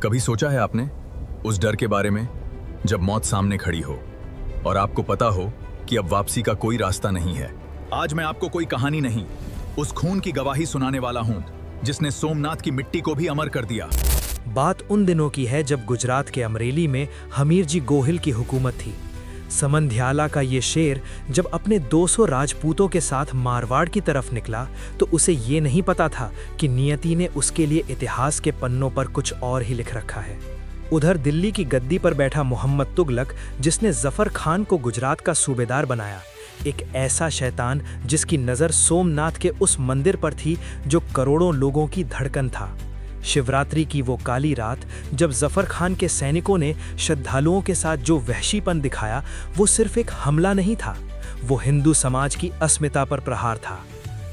कभी सोचा है आपने उस डर के बारे में जब मौत सामने खड़ी हो और आपको पता हो कि अब वापसी का कोई रास्ता नहीं है। आज मैं आपको कोई कहानी नहीं, उस खून की गवाही सुनाने वाला हूं जिसने सोमनाथ की मिट्टी को भी अमर कर दिया। बात उन दिनों की है जब गुजरात के अमरेली में हमीरजी गोहिल की हुकूमत थी। समंध्याला का ये शेर जब अपने 200 राजपूतों के साथ मारवाड़ की तरफ निकला तो उसे ये नहीं पता था कि नियति ने उसके लिए इतिहास के पन्नों पर कुछ और ही लिख रखा है। उधर दिल्ली की गद्दी पर बैठा मोहम्मद तुगलक, जिसने जफर खान को गुजरात का सूबेदार बनाया, एक ऐसा शैतान जिसकी नज़र सोमनाथ के उस मंदिर पर थी जो करोड़ों लोगों की धड़कन था। शिवरात्रि की वो काली रात जब जफर खान के सैनिकों ने श्रद्धालुओं के साथ जो वहशीपन दिखाया, वो सिर्फ एक हमला नहीं था, वो हिंदू समाज की अस्मिता पर प्रहार था।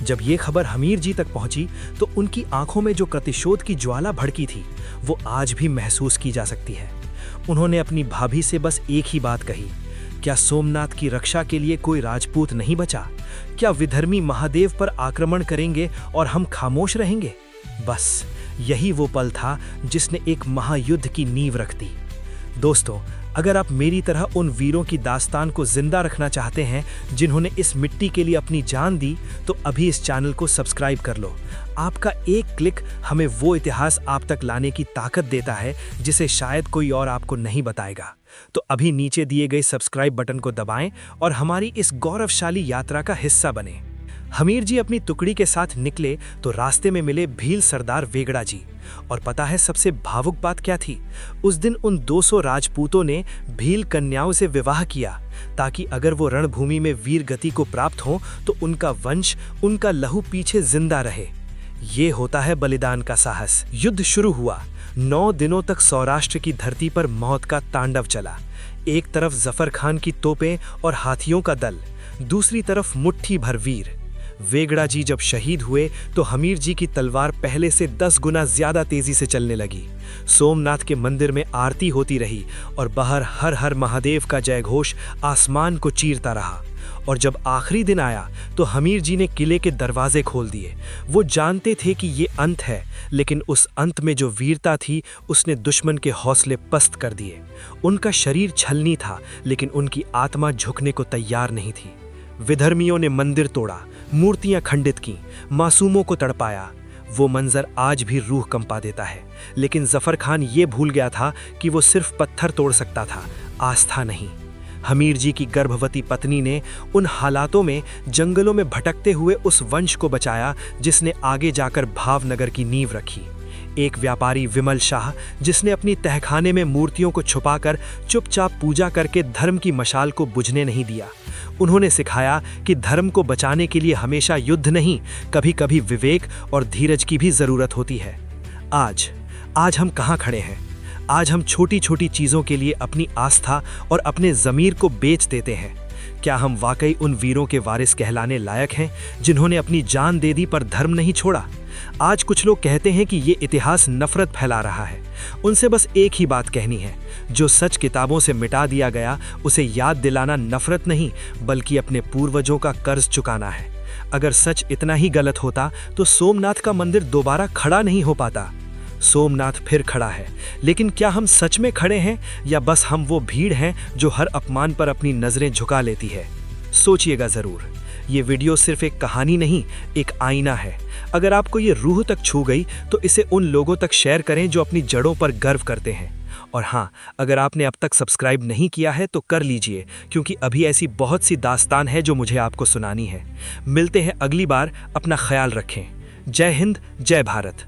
जब ये खबर हमीर जी तक पहुंची तो उनकी आंखों में जो प्रतिशोध की ज्वाला भड़की थी वो आज भी महसूस की जा सकती है। उन्होंने अपनी भाभी से बस एक ही बात कही, क्या सोमनाथ की रक्षा के लिए कोई राजपूत नहीं बचा? क्या विधर्मी महादेव पर आक्रमण करेंगे और हम खामोश रहेंगे? बस यही वो पल था जिसने एक महायुद्ध की नींव रख दी। दोस्तों, अगर आप मेरी तरह उन वीरों की दास्तान को जिंदा रखना चाहते हैं जिन्होंने इस मिट्टी के लिए अपनी जान दी, तो अभी इस चैनल को सब्सक्राइब कर लो। आपका एक क्लिक हमें वो इतिहास आप तक लाने की ताकत देता है जिसे शायद कोई और आपको नहीं बताएगा। तो अभी नीचे दिए गए सब्सक्राइब बटन को दबाएं और हमारी इस गौरवशाली यात्रा का हिस्सा बने। हमीर जी अपनी टुकड़ी के साथ निकले तो रास्ते में मिले भील सरदार वेगड़ा जी। और पता है सबसे भावुक बात क्या थी? उस दिन उन 200 राजपूतों ने भील कन्याओं से विवाह किया ताकि अगर वो रणभूमि में वीर गति को प्राप्त हो तो उनका वंश, उनका लहू पीछे जिंदा रहे। ये होता है बलिदान का साहस। युद्ध शुरू हुआ। 9 दिनों तक सौराष्ट्र की धरती पर मौत का तांडव चला। एक तरफ जफर खान की तोपें और हाथियों का दल, दूसरी तरफ मुट्ठी भर वीर। वेगड़ा जी जब शहीद हुए तो हमीर जी की तलवार पहले से 10 गुना ज्यादा तेजी से चलने लगी। सोमनाथ के मंदिर में आरती होती रही और बाहर हर हर महादेव का जयघोष आसमान को चीरता रहा। और जब आखिरी दिन आया तो हमीर जी ने किले के दरवाजे खोल दिए। वो जानते थे कि ये अंत है, लेकिन उस अंत में जो वीरता थी उसने दुश्मन के हौसले पस्त कर दिए। उनका शरीर छलनी था, लेकिन उनकी आत्मा झुकने को तैयार नहीं थी। विधर्मियों ने मंदिर तोड़ा, मूर्तियां खंडित की, मासूमों को तड़पाया। वो मंजर आज भी रूह कंपा देता है। लेकिन जफर खान ये भूल गया था कि वो सिर्फ पत्थर तोड़ सकता था, आस्था नहीं। हमीर जी की गर्भवती पत्नी ने उन हालातों में जंगलों में भटकते हुए उस वंश को बचाया जिसने आगे जाकर भावनगर की नींव रखी। एक व्यापारी विमल शाह, जिसने अपनी तहखाने में मूर्तियों को छुपाकर चुपचाप पूजा करके धर्म की मशाल को बुझने नहीं दिया। उन्होंने सिखाया कि धर्म को बचाने के लिए हमेशा युद्ध नहीं, कभी कभी विवेक और धीरज की भी जरूरत होती है। आज हम कहाँ खड़े हैं? आज हम छोटी छोटी चीजों के लिए अपनी आस्था और अपने ज़मीर को बेच देते हैं। क्या हम वाकई उन वीरों के वारिस कहलाने लायक हैं जिन्होंने अपनी जान दे दी पर धर्म नहीं छोड़ा? आज कुछ लोग कहते हैं कि ये इतिहास नफरत फैला रहा है। उनसे बस एक ही बात कहनी है, जो सच किताबों से मिटा दिया गया उसे याद दिलाना नफरत नहीं बल्कि अपने पूर्वजों का कर्ज चुकाना है। अगर सच इतना ही गलत होता तो सोमनाथ का मंदिर दोबारा खड़ा नहीं हो पाता। सोमनाथ फिर खड़ा है, लेकिन क्या हम सच में खड़े हैं या बस हम वो भीड़ हैं जो हर अपमान पर अपनी नजरें झुका लेती है? सोचिएगा जरूर। ये वीडियो सिर्फ एक कहानी नहीं, एक आईना है। अगर आपको ये रूह तक छू गई तो इसे उन लोगों तक शेयर करें जो अपनी जड़ों पर गर्व करते हैं। और हाँ, अगर आपने अब तक सब्सक्राइब नहीं किया है तो कर लीजिए, क्योंकि अभी ऐसी बहुत सी दास्तान है जो मुझे आपको सुनानी है। मिलते हैं अगली बार। अपना ख्याल रखें। जय हिंद, जय भारत।